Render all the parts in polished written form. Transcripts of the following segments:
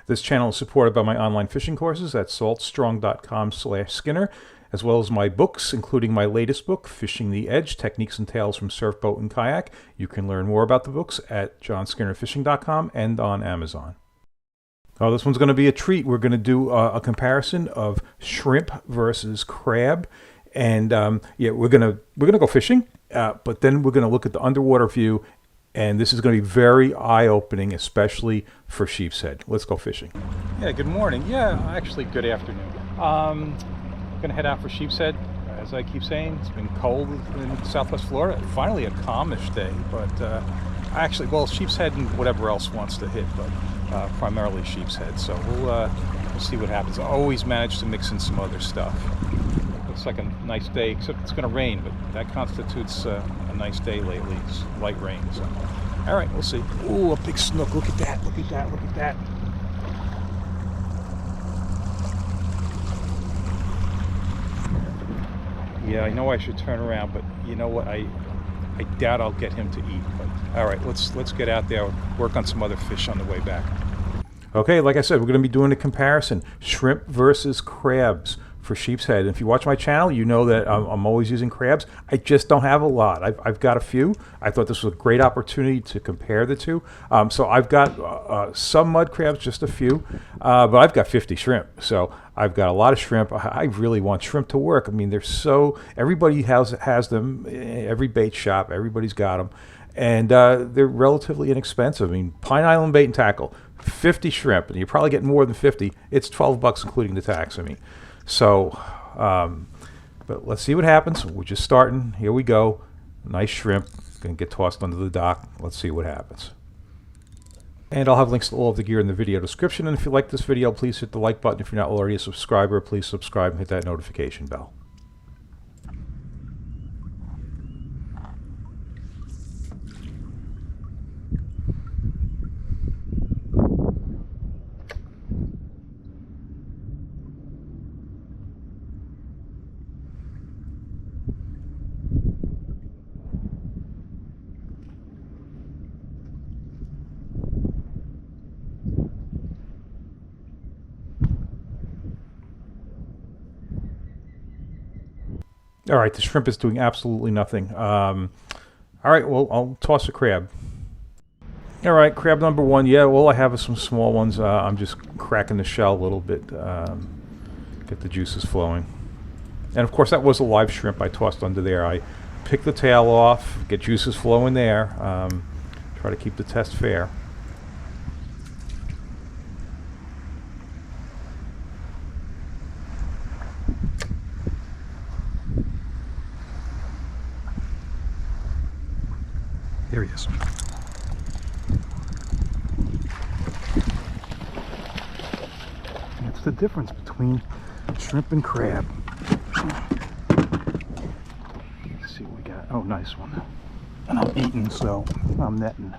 This channel is supported by my online fishing courses at saltstrong.com/Skinner, as well as my books, including my latest book, Fishing the Edge, Techniques and Tales from Surf, Boat, and Kayak. You can learn more about the books at johnskinnerfishing.com and on Amazon. Oh, this one's going to be a treat. We're going to do a comparison of shrimp versus crab. And yeah, we're gonna go fishing, but then we're gonna look at the underwater view, and this is gonna be very eye-opening, especially for sheep's head. Let's go fishing. Yeah, good morning. Yeah, actually, good afternoon. Gonna head out for sheep's head. As I keep saying, it's been cold in Southwest Florida. Finally, a calmish day, but actually, well, sheep's head and whatever else wants to hit, but primarily sheep's head. So we'll see what happens. I always manage to mix in some other stuff. Looks like a nice day, except it's going to rain, but that constitutes a nice day lately. It's light rain. So, all right, we'll see. Ooh, a big snook. Look at that. Look at that. Look at that. Yeah, I know I should turn around, but you know what? I doubt I'll get him to eat. But all right, let's get out there, work on some other fish on the way back. Okay, like I said, we're going to be doing a comparison: shrimp versus crabs for sheep's head. If you watch my channel, you know that I'm always using crabs. I just don't have a lot. I've got a few. I thought this was a great opportunity to compare the two. So I've got some mud crabs, just a few, but I've got 50 shrimp. So I've got a lot of shrimp. I really want shrimp to work. I mean, they're so, everybody has them, every bait shop, everybody's got them. And they're relatively inexpensive. I mean, Pine Island Bait and Tackle, 50 shrimp, and you're probably getting more than 50. It's $12 including the tax. I mean, so, but let's see what happens. We're just starting. Here we go. Nice shrimp. Gonna get tossed under the dock. Let's see what happens. And I'll have links to all of the gear in the video description. And if you like this video, please hit the like button. If you're not already a subscriber, please subscribe and hit that notification bell. All right, the shrimp is doing absolutely nothing. All right, well, I'll toss a crab. All right, crab number one. Yeah, well, I have some small ones. I'm just cracking the shell a little bit, get the juices flowing. And of course, that was a live shrimp I tossed under there. I pick the tail off, get juices flowing there, try to keep the test fair. There he is. That's the difference between shrimp and crab. Let's see what we got. Oh, nice one. And I'm eating, so I'm netting.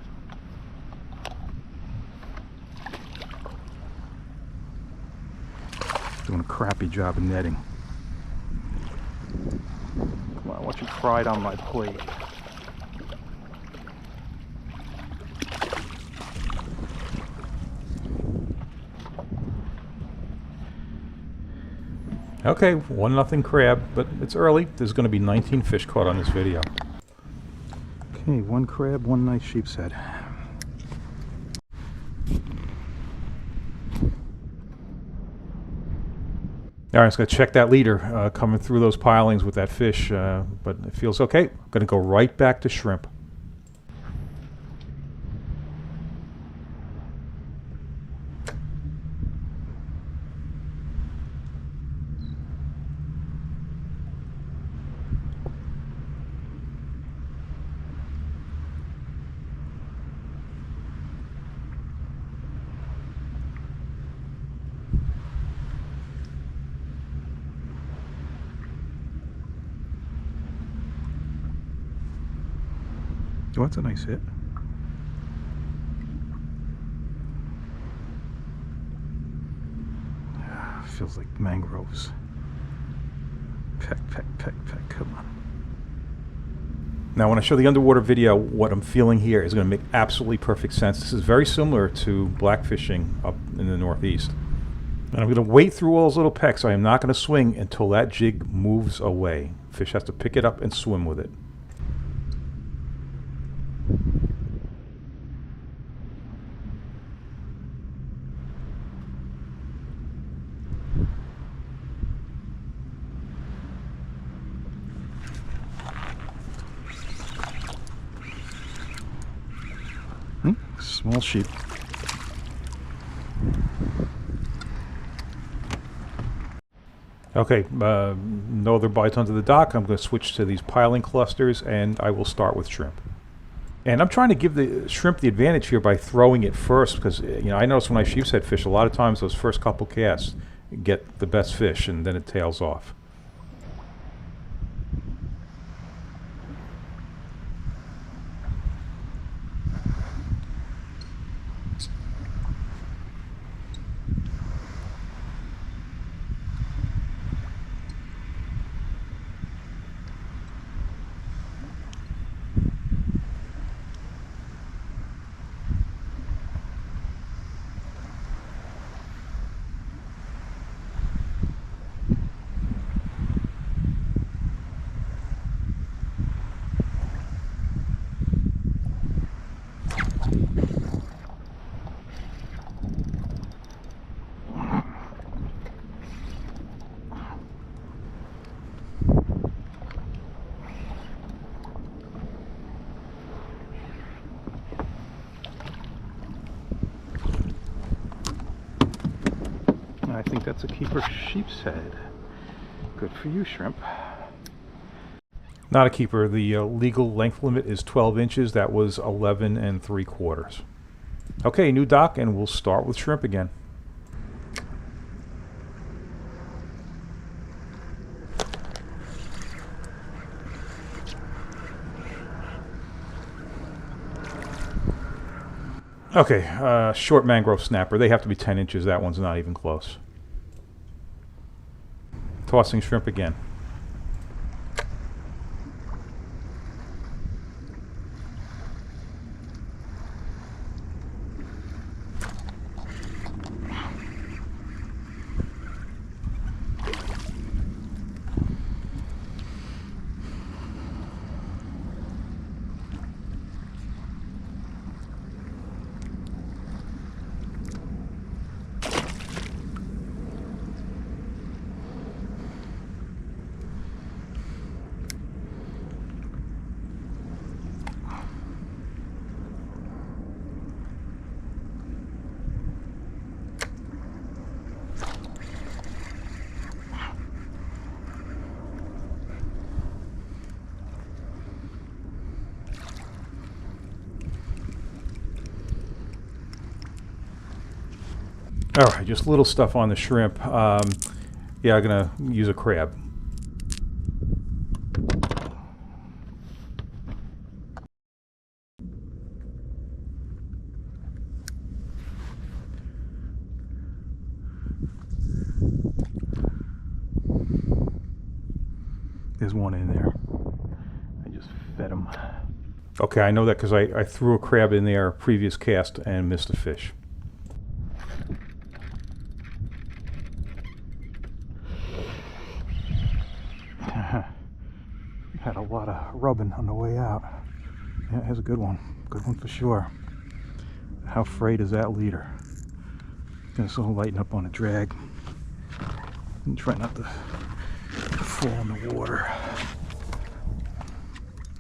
Doing a crappy job of netting. Come on, I want you fried on my plate. Okay, 1-0 crab, but it's early. There's going to be 19 fish caught on this video. Okay, 1 crab, 1 nice sheep's head. All right, I'm just going to check that leader coming through those pilings with that fish, but it feels okay. I'm going to go right back to shrimp. Oh, that's a nice hit. Feels like mangroves. Peck, peck, peck, peck, come on. Now when I show the underwater video, what I'm feeling here is going to make absolutely perfect sense. This is very similar to blackfishing up in the Northeast. And I'm going to wait through all those little pecks. I am not going to swing until that jig moves away. Fish has to pick it up and swim with it. Small sheep. Okay, no other bites under the dock. I'm going to switch to these piling clusters, and I will start with shrimp. And I'm trying to give the shrimp the advantage here by throwing it first, because I notice when I sheepshead fish, a lot of times those first couple casts get the best fish, and then it tails off. I think that's a keeper sheep's head. Good for you, shrimp. Not a keeper. The legal length limit is 12 inches. That was 11 3/4. Okay, new dock, and we'll start with shrimp again. Okay, short mangrove snapper. They have to be 10 inches. That one's not even close. Tossing shrimp again. All right, just little stuff on the shrimp. Yeah, I'm gonna use a crab. There's one in there. I just fed him. Okay, I know that because I threw a crab in there previous cast and missed a fish. Had a lot of rubbing on the way out. Yeah, that's a good one. Good one for sure. How frayed is that leader? This will lighten up on a drag. And try not to fall in the water.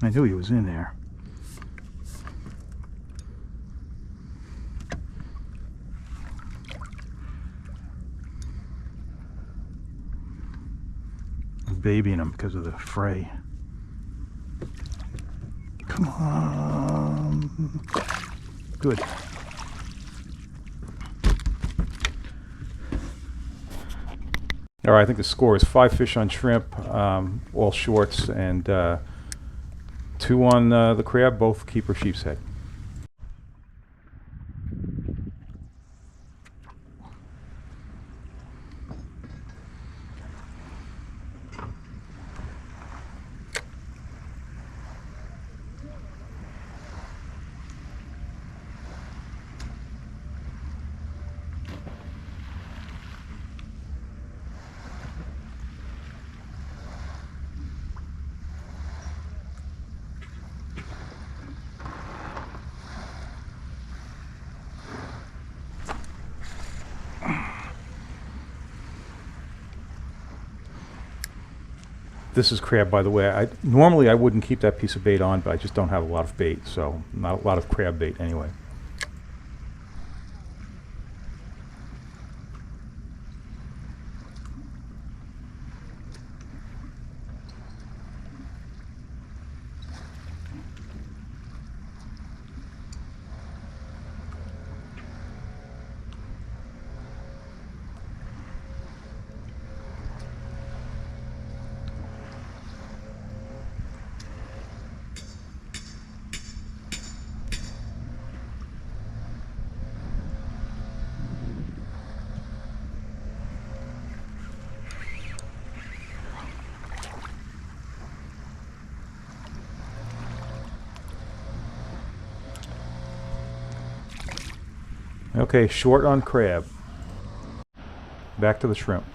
I knew he was in there. I'm babying him because of the fray. Come on. Good. All right, I think the score is 5 fish on shrimp, all shorts, and 2 on the crab, both keeper sheep's head. This is crab, by the way. Normally I wouldn't keep that piece of bait on, but I just don't have a lot of bait, so not a lot of crab bait anyway. Okay, short on crab. Back to the shrimp.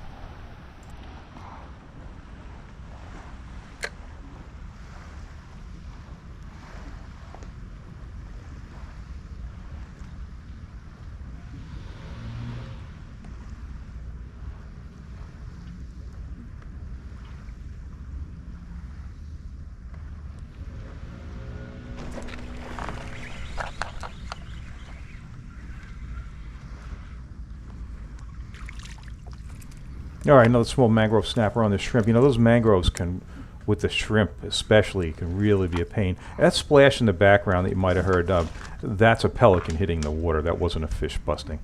All right, another small mangrove snapper on the shrimp. You know, those mangroves can, with the shrimp especially, can really be a pain. That splash in the background that you might have heard, that's a pelican hitting the water. That wasn't a fish busting.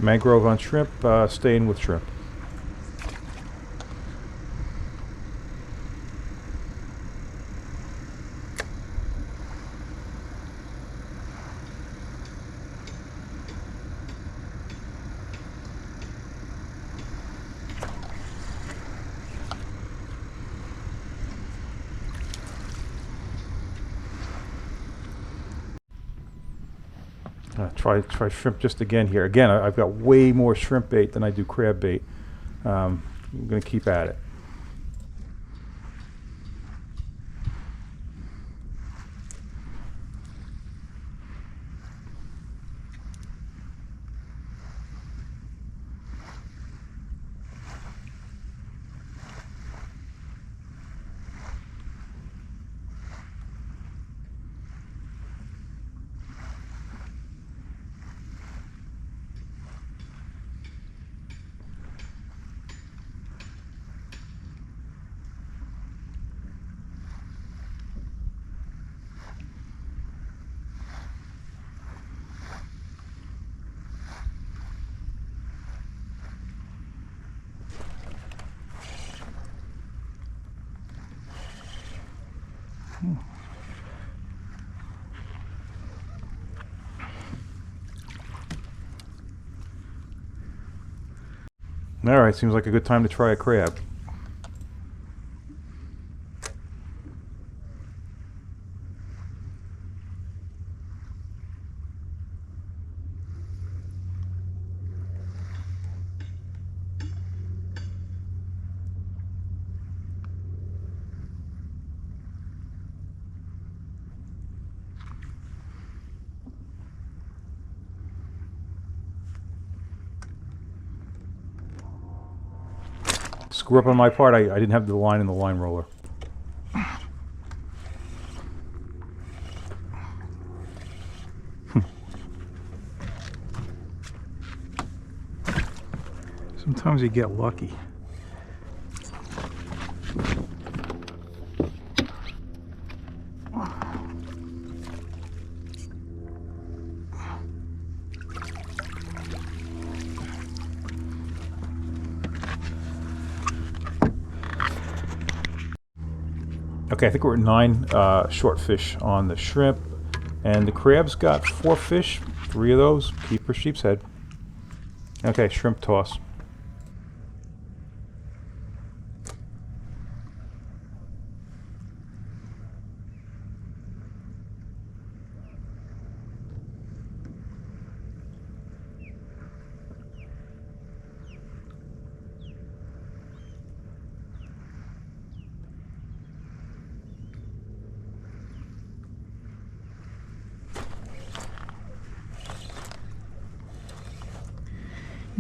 Mangrove on shrimp, staying with shrimp. Try shrimp just again here. Again, I've got way more shrimp bait than I do crab bait. I'm going to keep at it. All right, seems like a good time to try a crab. Screw up on my part, I didn't have the line in the line roller. Sometimes you get lucky. Okay, I think we're at 9 short fish on the shrimp. And the crab's got 4 fish, 3 of those. Keep her sheep's head. Okay, shrimp toss.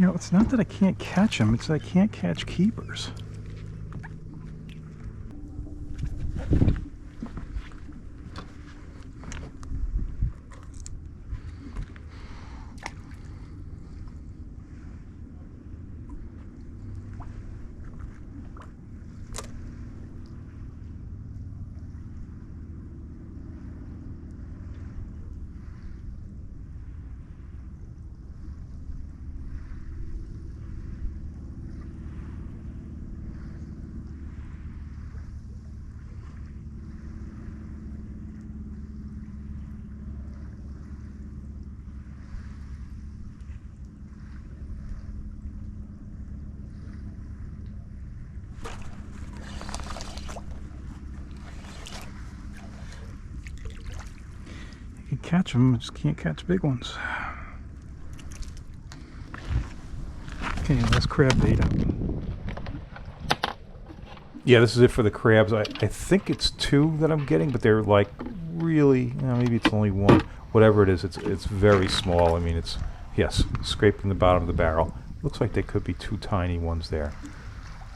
You know, it's not that I can't catch them, it's that I can't catch keepers. You can catch them, just can't catch big ones. Okay, that's crab bait up. Yeah, this is it for the crabs. I think it's 2 that I'm getting, but they're like really, maybe it's only 1. Whatever it is, it's very small. I mean, it's, yes, scraping the bottom of the barrel. Looks like they could be 2 tiny ones there.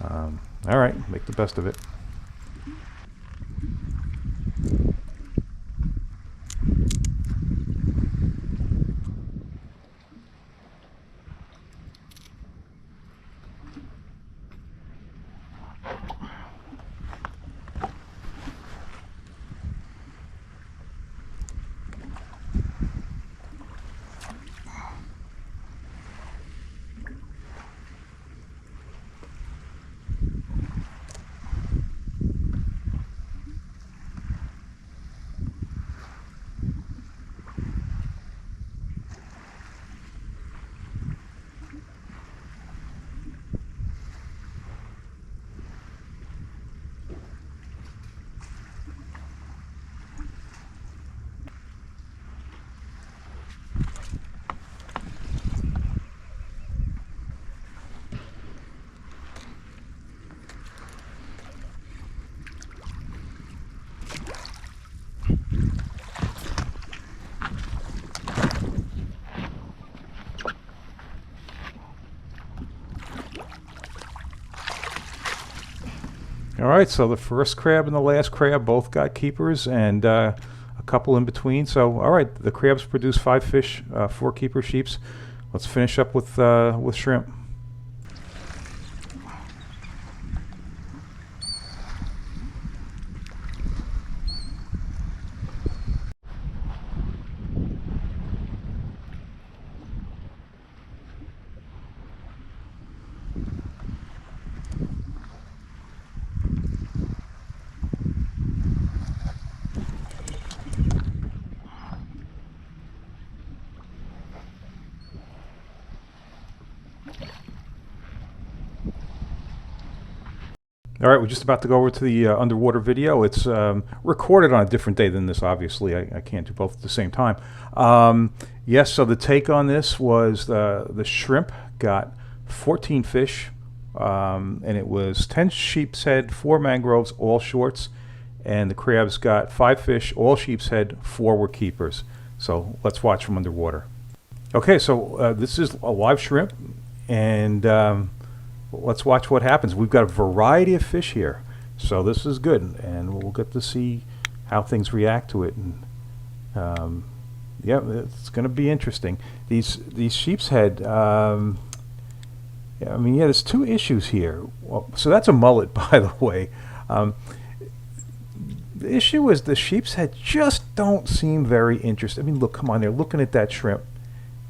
All right, make the best of it. All right, so the first crab and the last crab both got keepers, and a couple in between. So, all right, the crabs produce 5 fish, 4 keeper sheeps. Let's finish up with shrimp. All right, we're just about to go over to the underwater video. It's recorded on a different day than this, obviously. I can't do both at the same time. Yes, so the take on this was the shrimp got 14 fish, and it was 10 sheep's head, 4 mangroves, all shorts, and the crabs got 5 fish, all sheep's head, 4 were keepers. So let's watch from underwater. Okay, so this is a live shrimp, and let's watch what happens. We've got a variety of fish here, so this is good, and we'll get to see how things react to it. And yeah, it's going to be interesting. These sheep's head. Yeah, I mean, yeah, there's 2 issues here. Well, so that's a mullet, by the way. The issue is the sheep's head just don't seem very interested. I mean, look, come on, they're looking at that shrimp.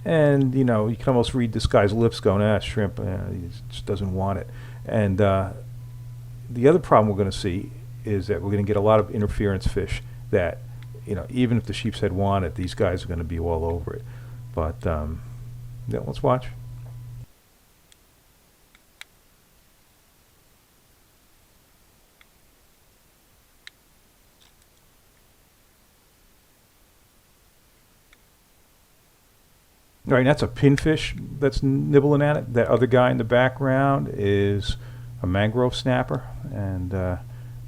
And, you know, you can almost read this guy's lips going, shrimp, he just doesn't want it. And the other problem we're going to see is that we're going to get a lot of interference fish that, you know, even if the sheep's head want it, these guys are going to be all over it. But, yeah, let's watch. All right, that's a pinfish that's nibbling at it. That other guy in the background is a mangrove snapper. And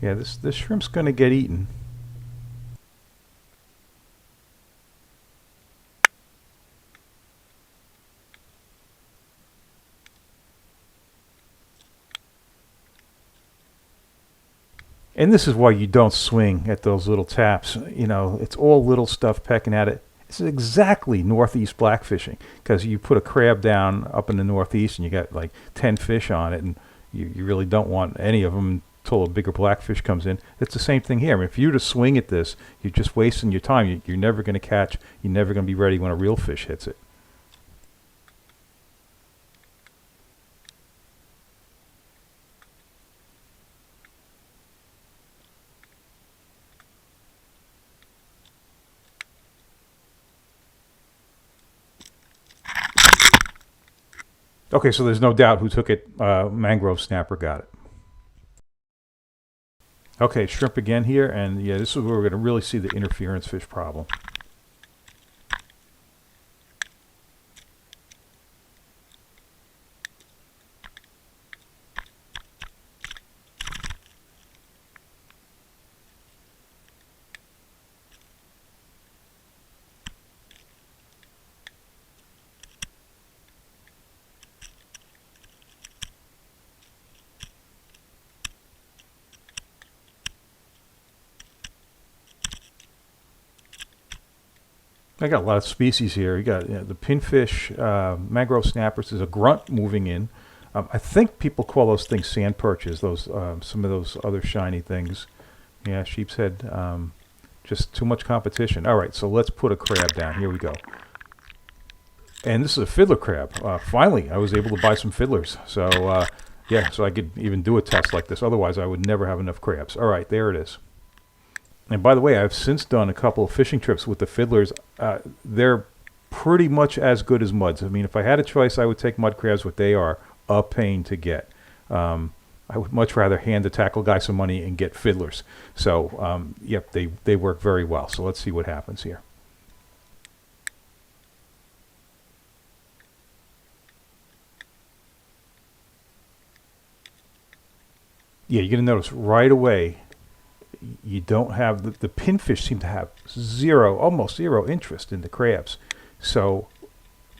yeah, this shrimp's going to get eaten. And this is why you don't swing at those little taps. You know, it's all little stuff pecking at it. It's exactly northeast blackfishing, because you put a crab down up in the northeast and you got like 10 fish on it, and you really don't want any of them until a bigger blackfish comes in. It's the same thing here. I mean, if you were to swing at this, you're just wasting your time. You're never going to catch. You're never going to be ready when a real fish hits it. Okay, so there's no doubt who took it. Mangrove snapper got it. Okay, shrimp again here, and yeah, this is where we're going to really see the interference fish problem. I got a lot of species here. You got the pinfish, mangrove snappers. There's a grunt moving in. I think people call those things sand perches. Those some of those other shiny things. Yeah, sheep's head. Just too much competition. All right, so let's put a crab down. Here we go. And this is a fiddler crab. Finally, I was able to buy some fiddlers. So yeah, so I could even do a test like this. Otherwise, I would never have enough crabs. All right, there it is. And by the way, I've since done a couple of fishing trips with the fiddlers. They're pretty much as good as muds. I mean, if I had a choice, I would take mud crabs, but they are a pain to get. I would much rather hand the tackle guy some money and get fiddlers. So, yep, they work very well. So let's see what happens here. Yeah, you're going to notice right away you don't have the pinfish seem to have almost zero interest in the crabs. So,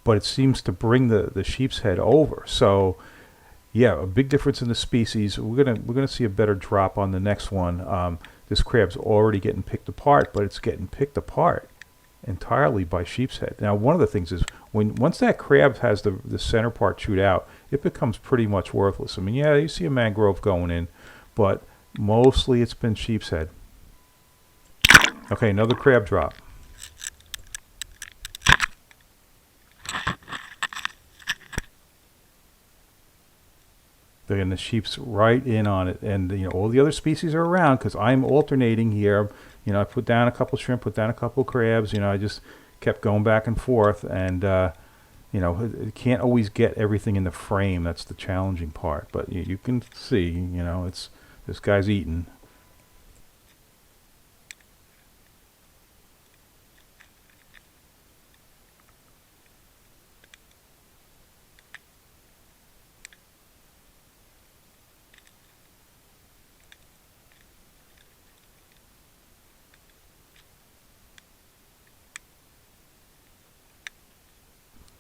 but it seems to bring the sheep's head over. So, yeah, a big difference in the species. We're gonna see a better drop on the next one. This crab's already getting picked apart, but it's getting picked apart entirely by sheep's head. Now, one of the things is once that crab has the center part chewed out, it becomes pretty much worthless. I mean, yeah, you see a mangrove going in, but mostly it's been sheep's head. Okay, another crab drop. And the sheep's right in on it, and you know all the other species are around because I'm alternating here. You know, I put down a couple shrimp, put down a couple crabs. You know, I just kept going back and forth, and you know, it can't always get everything in the frame. That's the challenging part. But you can see, you know, this guy's eating.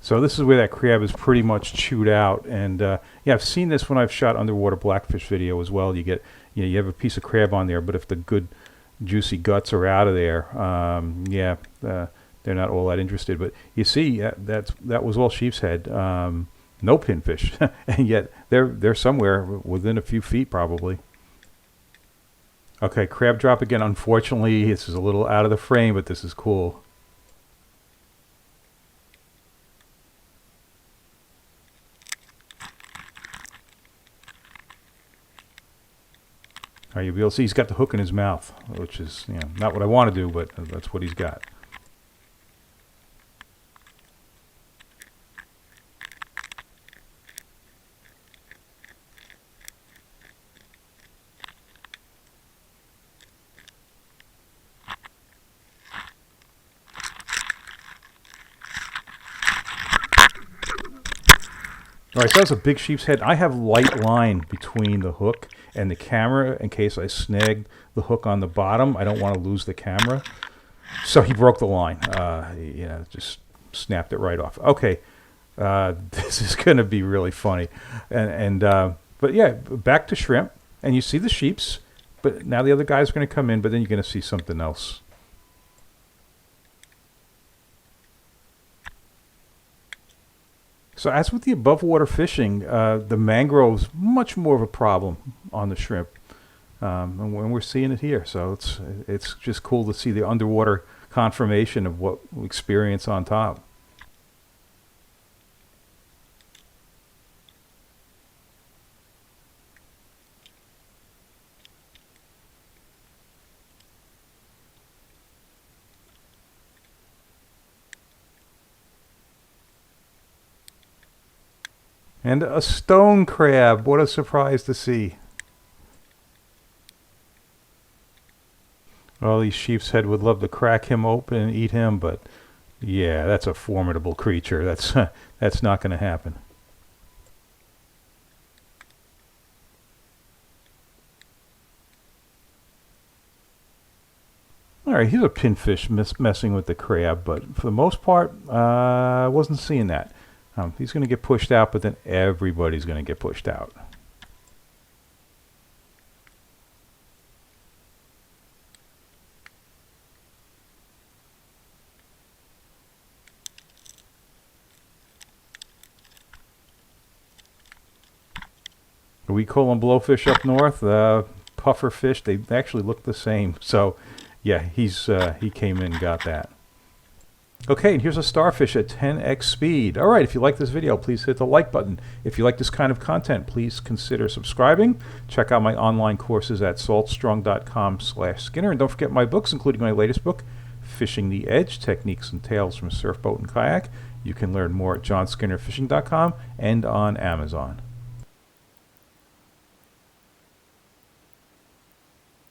So this is where that crab is pretty much chewed out, and yeah, I've seen this when I've shot underwater blackfish video as well. You have a piece of crab on there, but if the good juicy guts are out of there, yeah, they're not all that interested. But you see, that was all sheep's head, no pinfish, and yet they're somewhere within a few feet probably. Okay, crab drop again. Unfortunately, this is a little out of the frame, but this is cool. You'll be able to see he's got the hook in his mouth, which is, you know, not what I want to do, but that's what he's got. All right, so that's a big sheep's head. I have light line between the hook and the camera in case I snag the hook on the bottom. I don't want to lose the camera. So he broke the line. You know, just snapped it right off. Okay, this is going to be really funny. But yeah, back to shrimp. And you see the sheeps. But now the other guys are going to come in, but then you're going to see something else. So as with the above water fishing, the mangrove's much more of a problem on the shrimp. And when we're seeing it here. So it's just cool to see the underwater confirmation of what we experience on top. And a stone crab. What a surprise to see. Well, these sheep's head would love to crack him open and eat him, but yeah, that's a formidable creature. That's not going to happen. All right, here's a pinfish messing with the crab, but for the most part, I wasn't seeing that. He's going to get pushed out, but then everybody's going to get pushed out. We call them blowfish up north, puffer fish. They actually look the same. So, yeah, he came in and got that. Okay, and here's a starfish at 10x speed. All right, if you like this video, please hit the like button. If you like this kind of content, please consider subscribing. Check out my online courses at saltstrong.com/Skinner. And don't forget my books, including my latest book, Fishing the Edge, Techniques and Tales from a Surfboat and Kayak. You can learn more at johnskinnerfishing.com and on Amazon.